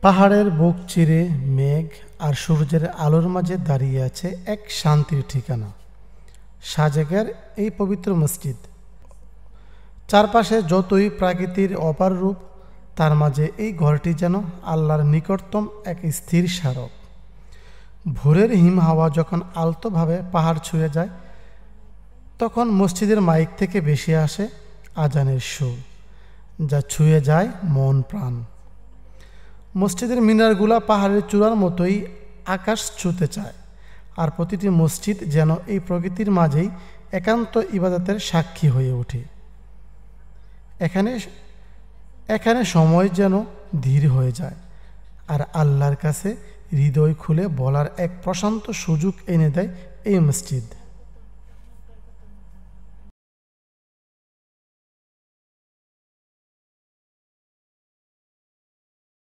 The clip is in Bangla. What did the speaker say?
পাহাড়ের বুক চিরে মেঘ আর সূর্যের আলোর মাঝে দাঁড়িয়ে আছে এক শান্তির ঠিকানা, শাহজাগের এই পবিত্র মসজিদ। চারপাশে যতই প্রাকৃতির অপার রূপ, তার মাঝে এই ঘরটি যেন আল্লাহর নিকটতম এক স্থির স্মারক। ভোরের হিম হাওয়া যখন আলতোভাবে পাহাড় ছুঁয়ে যায়, তখন মসজিদের মাইক থেকে ভেসে আসে আজানের সুর, যা ছুঁয়ে যায় মন প্রাণ। মসজিদের মিনারগুলা পাহাড়ের চূড়ার মতোই আকাশ ছুঁতে চায়, আর প্রতিটি মসজিদ যেন এই প্রকৃতির মাঝেই একান্ত ইবাদতের সাক্ষী হয়ে ওঠে। এখানে সময় যেন ধীর হয়ে যায়, আর আল্লাহর কাছে হৃদয় খুলে বলার এক প্রশান্ত সুযোগ এনে দেয় এই মসজিদ।